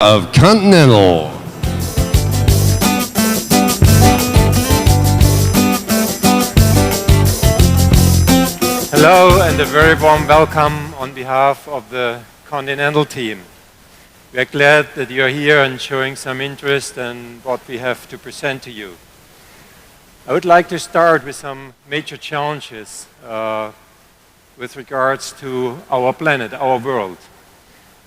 of Continental. Hello and a very warm welcome on behalf of the Continental team. We are glad that you are here and showing some interest in what we have to present to you. I would like to start with some major challenges with regards to our planet, our world.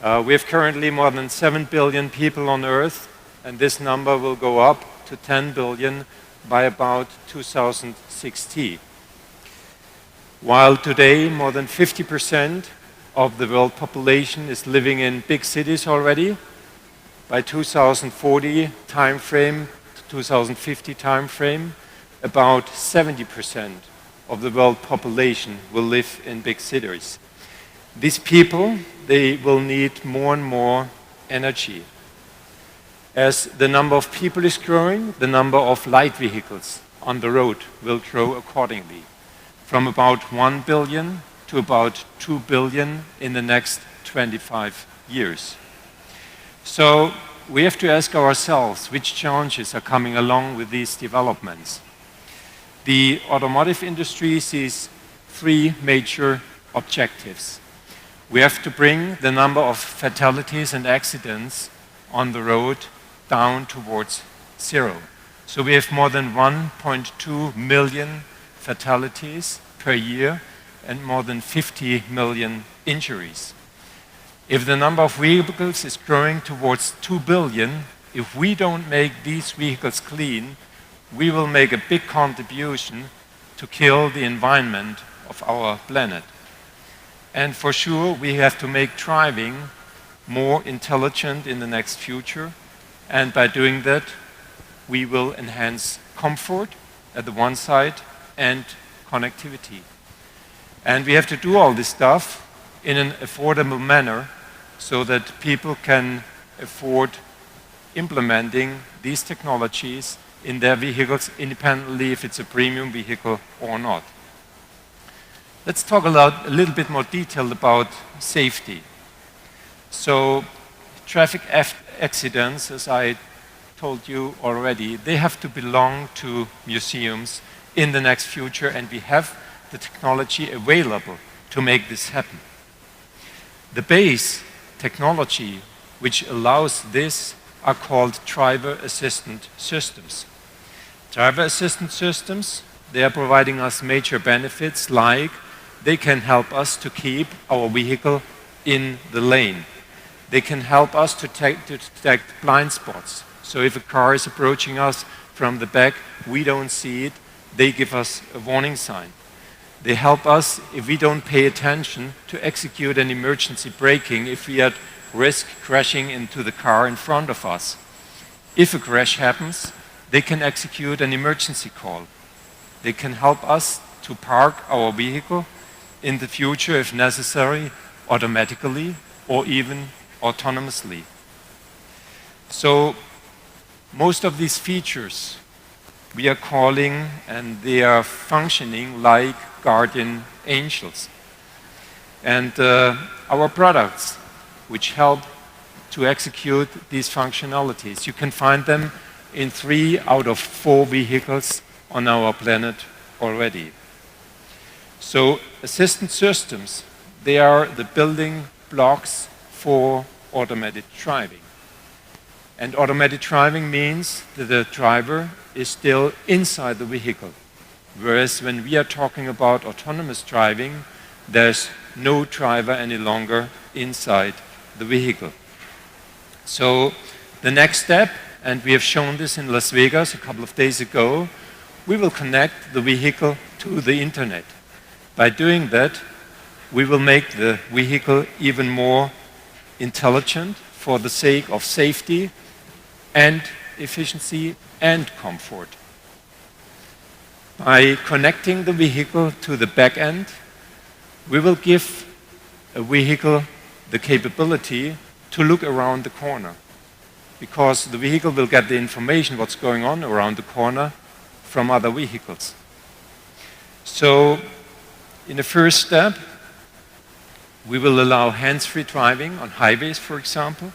We have currently more than 7 billion people on Earth, and this number will go up to 10 billion by about 2060. While today more than 50% of the world population is living in big cities already, by 2040 timeframe to 2050 timeframe, about 70% of the world population will live in big cities. These people, they will need more and more energy. As the number of people is growing, the number of light vehicles on the road will grow accordingly, from about 1 billion to about 2 billion in the next 25 years. So we have to ask ourselves which challenges are coming along with these developments. The automotive industry sees three major objectives. We have to bring the number of fatalities and accidents on the road down towards zero. So we have more than 1.2 million fatalities per year and more than 50 million injuries. If the number of vehicles is growing towards 2 billion, if we don't make these vehicles clean, we will make a big contribution to kill the environment of our planet. And for sure, we have to make driving more intelligent in the next future. And by doing that, we will enhance comfort at the one side and connectivity. And we have to do all this stuff in an affordable manner so that people can afford implementing these technologies in their vehicles independently if it's a premium vehicle or not. Let's talk a little bit more detail about safety. So traffic accidents, as I told you already, they have to belong to museums in the next future, and we have the technology available to make this happen. The base technology which allows this are called driver assistant systems. Driver assistant systems, they are providing us major benefits, like they can help us to keep our vehicle in the lane. They can help us to detect blind spots. So if a car is approaching us from the back, we don't see it, they give us a warning sign. They help us, if we don't pay attention, to execute an emergency braking if we are at risk crashing into the car in front of us. If a crash happens, they can execute an emergency call. They can help us to park our vehicle in the future, if necessary, automatically or even autonomously. So most of these features we are calling, and they are functioning like guardian angels. And our products, which help to execute these functionalities, you can find them in 3 out of 4 vehicles on our planet already. So assistant systems, they are the building blocks for automated driving. And automated driving means that the driver is still inside the vehicle. Whereas when we are talking about autonomous driving, there's no driver any longer inside the vehicle. So the next step, and we have shown this in Las Vegas a couple of days ago, we will connect the vehicle to the internet. By doing that, we will make the vehicle even more intelligent for the sake of safety and efficiency and comfort. By connecting the vehicle to the back end, we will give a vehicle the capability to look around the corner, because the vehicle will get the information what's going on around the corner from other vehicles. So in the first step, we will allow hands-free driving on highways, for example.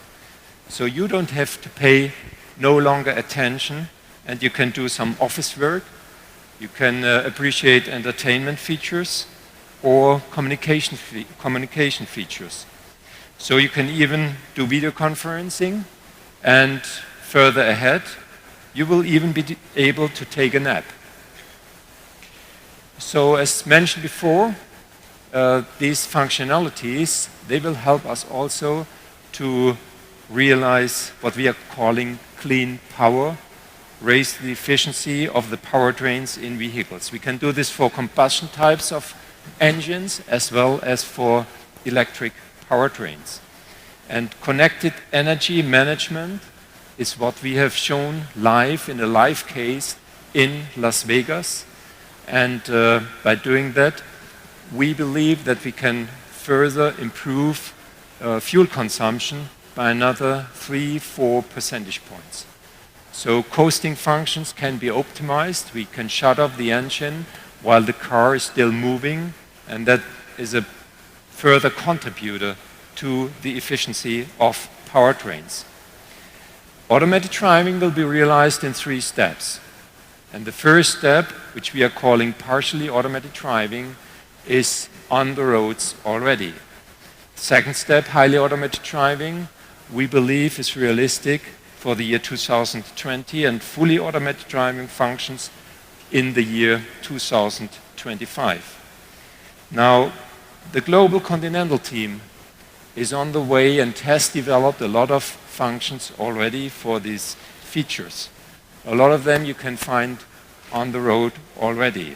So you don't have to pay no longer attention, and you can do some office work. You can appreciate entertainment features or communication features. So you can even do video conferencing, and further ahead, you will even be able to take a nap. So as mentioned before, these functionalities, they will help us also to realize what we are calling clean power, raise the efficiency of the powertrains in vehicles. We can do this for combustion types of engines as well as for electric powertrains. And connected energy management is what we have shown live in a live case in Las Vegas. And by doing that, we believe that we can further improve fuel consumption by another 3-4 percentage points. So coasting functions can be optimized. We can shut off the engine while the car is still moving, and that is a further contributor to the efficiency of powertrains. Automated driving will be realized in 3 steps. And the first step, which we are calling partially automated driving, is on the roads already. Second step, highly automated driving, we believe is realistic for the year 2020, and fully automated driving functions in the year 2025. Now, the global Continental team is on the way and has developed a lot of functions already for these features. A lot of them you can find on the road already.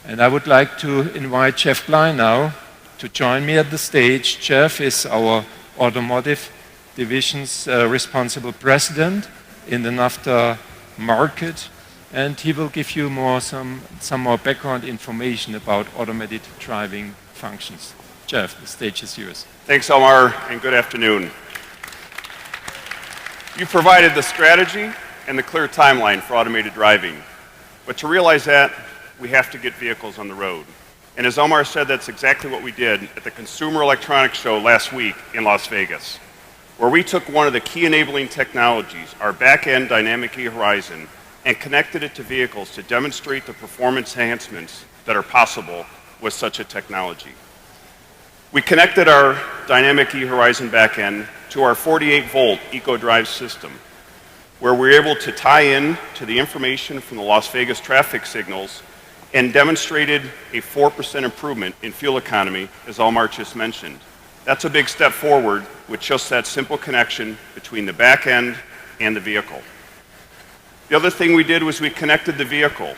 And I would like to invite Jeff Klein now to join me at the stage. Jeff is our automotive division's responsible president in the NAFTA market, and he will give you some more background information about automated driving functions. Jeff, the stage is yours. Thanks, Elmar, and good afternoon. You provided the strategy and the clear timeline for automated driving. But to realize that, we have to get vehicles on the road. And as Elmar said, that's exactly what we did at the Consumer Electronics Show last week in Las Vegas, where we took one of the key enabling technologies, our back-end dynamic e-horizon, and connected it to vehicles to demonstrate the performance enhancements that are possible with such a technology. We connected our dynamic e-horizon back-end to our 48-volt EcoDrive system, where we're able to tie in to the information from the Las Vegas traffic signals and demonstrated a 4% improvement in fuel economy, as Elmar just mentioned. That's a big step forward with just that simple connection between the back end and the vehicle. The other thing we did was we connected the vehicle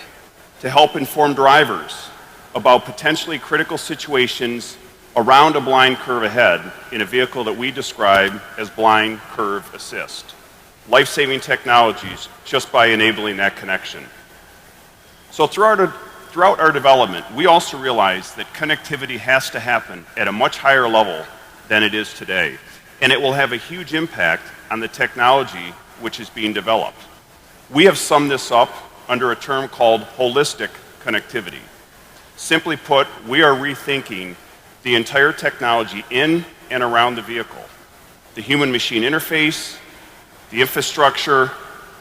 to help inform drivers about potentially critical situations around a blind curve ahead in a vehicle that we describe as blind curve assist. Life-saving technologies just by enabling that connection. So throughout our development, we also realized that connectivity has to happen at a much higher level than it is today. And it will have a huge impact on the technology which is being developed. We have summed this up under a term called holistic connectivity. Simply put, we are rethinking the entire technology in and around the vehicle. The human-machine interface, the infrastructure,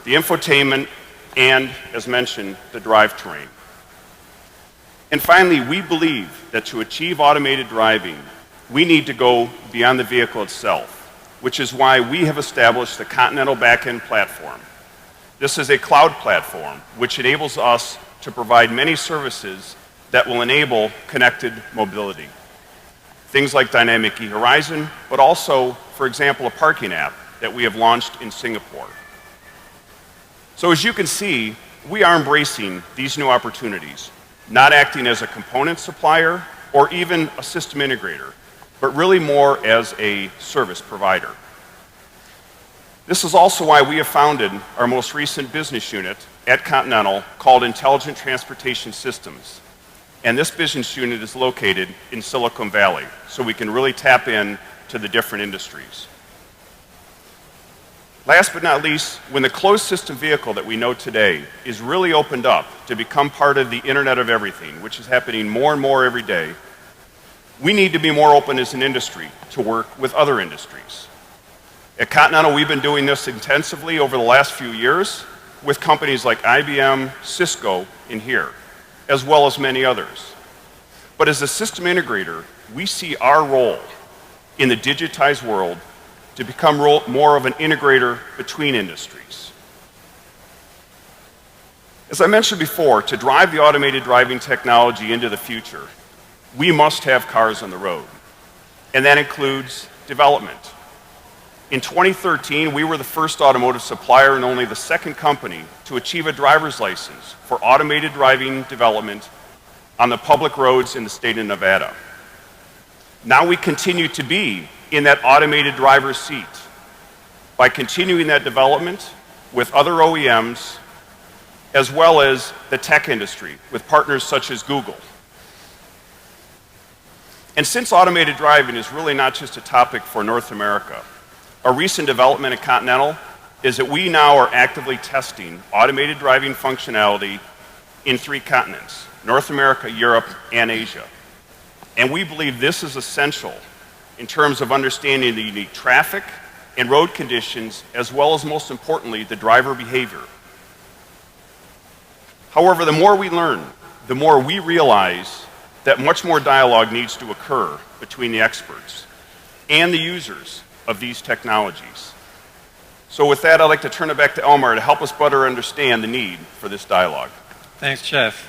the infotainment, and, as mentioned, the drivetrain. And finally, we believe that to achieve automated driving, we need to go beyond the vehicle itself, which is why we have established the Continental backend platform. This is a cloud platform which enables us to provide many services that will enable connected mobility. Things like Dynamic e-Horizon, but also, for example, a parking app that we have launched in Singapore. So as you can see, we are embracing these new opportunities, not acting as a component supplier or even a system integrator, but really more as a service provider. This is also why we have founded our most recent business unit at Continental called Intelligent Transportation Systems. And this business unit is located in Silicon Valley, so we can really tap in to the different industries. Last but not least, when the closed system vehicle that we know today is really opened up to become part of the Internet of Everything, which is happening more and more every day, we need to be more open as an industry to work with other industries. At Continental, we've been doing this intensively over the last few years with companies like IBM, Cisco in here, as well as many others. But as a system integrator, we see our role in the digitized world to become more of an integrator between industries. As I mentioned before, to drive the automated driving technology into the future, we must have cars on the road, and that includes development. In 2013, we were the first automotive supplier and only the second company to achieve a driver's license for automated driving development on the public roads in the state of Nevada. Now we continue to be in that automated driver's seat by continuing that development with other OEMs as well as the tech industry with partners such as Google. And since automated driving is really not just a topic for North America, a recent development at Continental is that we now are actively testing automated driving functionality in 3 continents: North America, Europe, and Asia. And we believe this is essential in terms of understanding the unique traffic and road conditions, as well as, most importantly, the driver behavior. However, the more we learn, the more we realize that much more dialogue needs to occur between the experts and the users of these technologies. So with that, I'd like to turn it back to Elmar to help us better understand the need for this dialogue. Thanks, Jeff.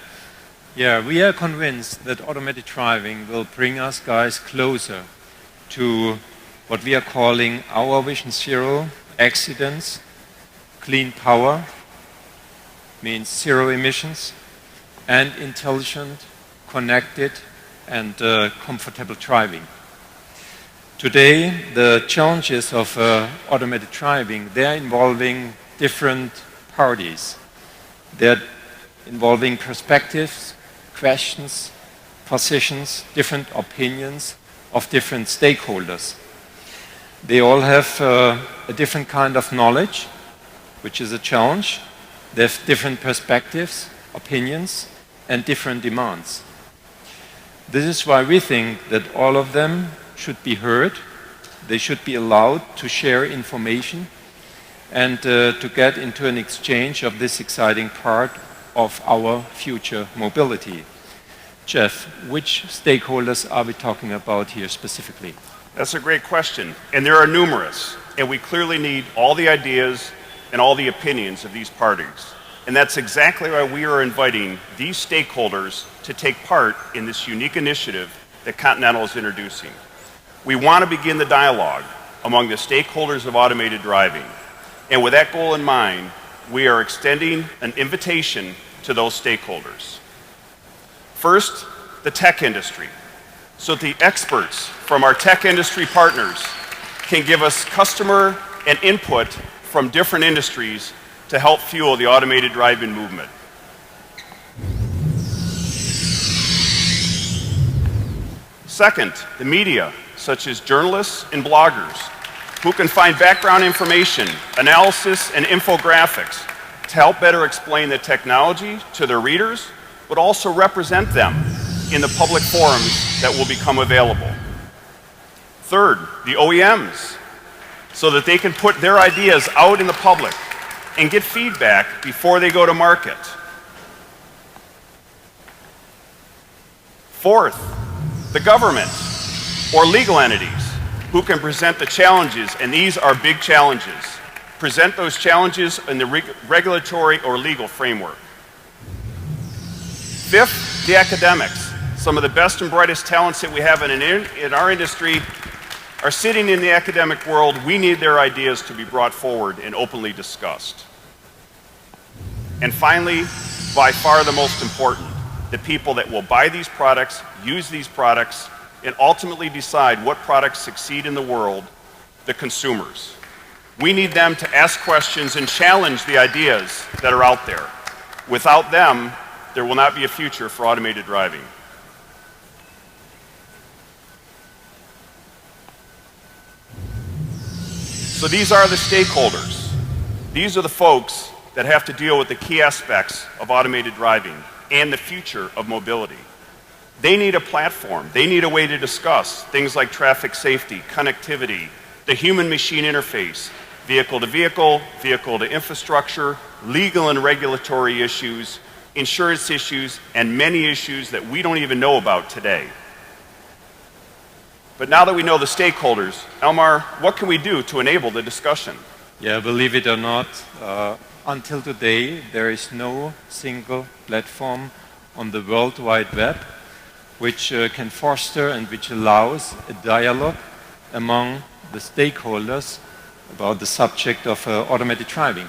Yeah, we are convinced that automated driving will bring us guys closer to what we are calling our Vision Zero: accidents, clean power, means zero emissions, and intelligent, connected, and comfortable driving. Today, the challenges of automated driving, they're involving different parties. They're involving perspectives, questions, positions, different opinions of different stakeholders. They all have a different kind of knowledge, which is a challenge. They have different perspectives, opinions, and different demands. This is why we think that all of them should be heard. They should be allowed to share information and to get into an exchange of this exciting part of our future mobility. Jeff, which stakeholders are we talking about here specifically? That's a great question, and there are numerous, and we clearly need all the ideas and all the opinions of these parties. And that's exactly why we are inviting these stakeholders to take part in this unique initiative that Continental is introducing. We want to begin the dialogue among the stakeholders of automated driving. And with that goal in mind, we are extending an invitation to those stakeholders. First, the tech industry, so that the experts from our tech industry partners can give us customer and input from different industries to help fuel the automated driving movement. Second, the media, such as journalists and bloggers, who can find background information, analysis, and infographics to help better explain the technology to their readers, but also represent them in the public forums that will become available. Third, the OEMs, so that they can put their ideas out in the public and get feedback before they go to market. Fourth, the government or legal entities who can present the challenges, and these are big challenges. Present those challenges in the regulatory or legal framework. Fifth, the academics. Some of the best and brightest talents that we have in our industry are sitting in the academic world. We need their ideas to be brought forward and openly discussed. And finally, by far the most important, the people that will buy these products, use these products, and ultimately decide what products succeed in the world, the consumers. We need them to ask questions and challenge the ideas that are out there. Without them, there will not be a future for automated driving. So these are the stakeholders. These are the folks that have to deal with the key aspects of automated driving and the future of mobility. They need a platform. They need a way to discuss things like traffic safety, connectivity, the human-machine interface, vehicle-to-vehicle, vehicle-to-infrastructure, legal and regulatory issues, insurance issues, and many issues that we don't even know about today. But now that we know the stakeholders, Elmar, what can we do to enable the discussion? Yeah, believe it or not, until today, there is no single platform on the World Wide Web which can foster and which allows a dialogue among the stakeholders about the subject of automated driving.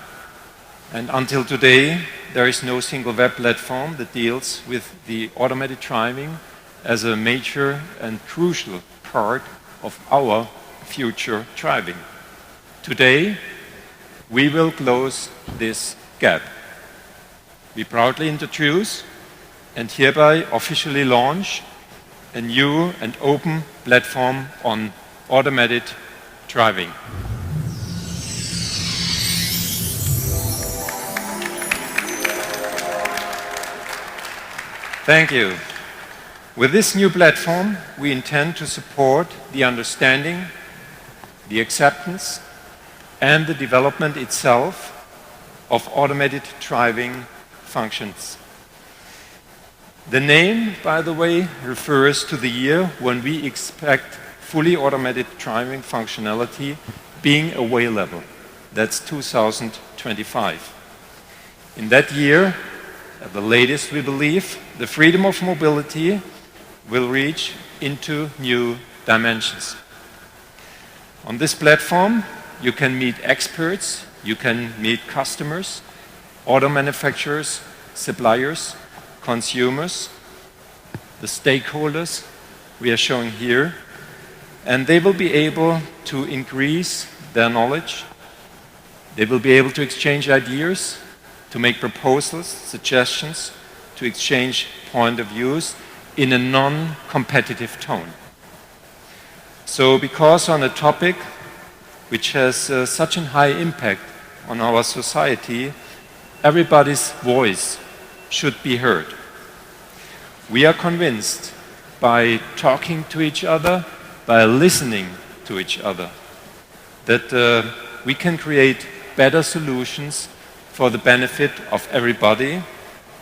And until today, there is no single web platform that deals with the automated driving as a major and crucial part of our future driving. Today, we will close this gap. We proudly introduce and hereby officially launch a new and open platform on automated driving. Thank you. With this new platform, we intend to support the understanding, the acceptance, and the development itself of automated driving functions. The name, by the way, refers to the year when we expect fully automated driving functionality being available. That's 2025. In that year, at the latest we believe, the freedom of mobility will reach into new dimensions. On this platform, you can meet experts, you can meet customers, auto manufacturers, suppliers, consumers, the stakeholders we are showing here, and they will be able to increase their knowledge. They will be able to exchange ideas, to make proposals, suggestions, to exchange point of views in a non-competitive tone. So because on a topic which has such a high impact on our society, everybody's voice should be heard. We are convinced by talking to each other, by listening to each other, that we can create better solutions for the benefit of everybody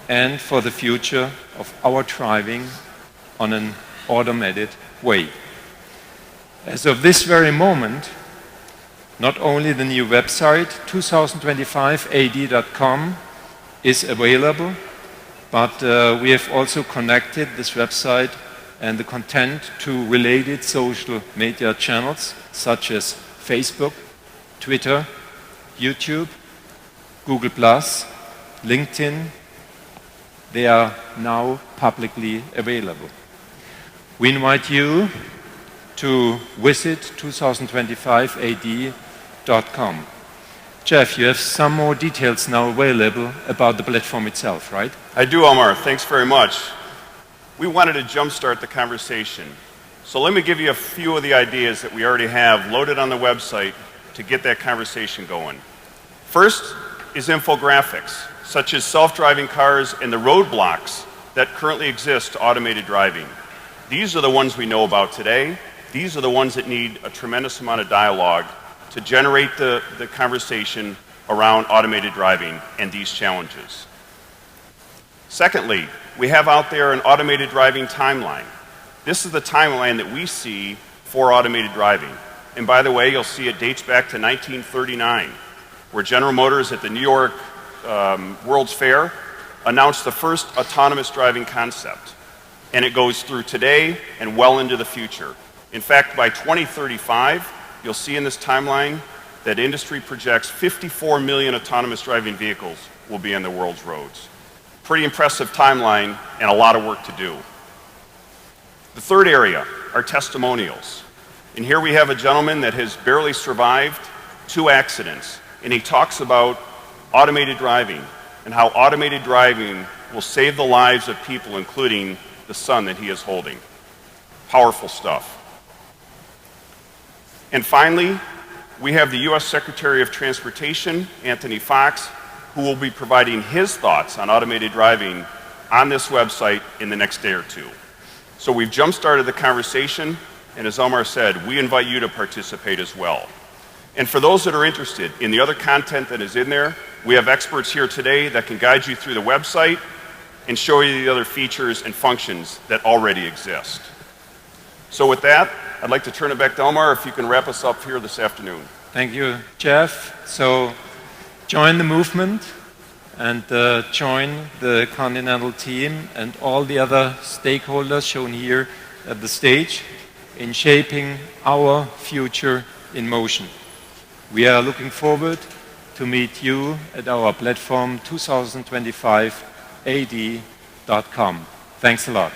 and for the future of our driving on an automated way. As of this very moment, not only the new website 2025ad.com is available, but we have also connected this website and the content to related social media channels such as Facebook, Twitter, YouTube, Google+, LinkedIn. They are now publicly available. We invite you to visit 2025ad.com. Jeff, you have some more details now available about the platform itself, right? I do, Elmar. Thanks very much. We wanted to jumpstart the conversation. So let me give you a few of the ideas that we already have loaded on the website to get that conversation going. First is infographics, such as self-driving cars and the roadblocks that currently exist to automated driving. These are the ones we know about today. These are the ones that need a tremendous amount of dialogue to generate the conversation around automated driving and these challenges. Secondly, we have out there an automated driving timeline. This is the timeline that we see for automated driving. And by the way, you'll see it dates back to 1939, where General Motors at the New York World's Fair announced the first autonomous driving concept. And it goes through today and well into the future. In fact, by 2035, you'll see in this timeline that industry projects 54 million autonomous driving vehicles will be on the world's roads. Pretty impressive timeline and a lot of work to do. The third area are testimonials. And here we have a gentleman that has barely survived 2 accidents, and he talks about automated driving and how automated driving will save the lives of people, including the son that he is holding. Powerful stuff. And finally, we have the U.S. Secretary of Transportation, Anthony Fox, who will be providing his thoughts on automated driving on this website in the next day or two. So we've jump-started the conversation, And as Omar said, we invite you to participate as well. And for those that are interested in the other content that is in there, we have experts here today that can guide you through the website and show you the other features and functions that already exist. So with that, I'd like to turn it back to Omar if you can wrap us up here this afternoon. Thank you, Jeff. So join the movement and join the Continental team and all the other stakeholders shown here at the stage in shaping our future in motion. We are looking forward to meet you at our platform 2025ad.com. Thanks a lot.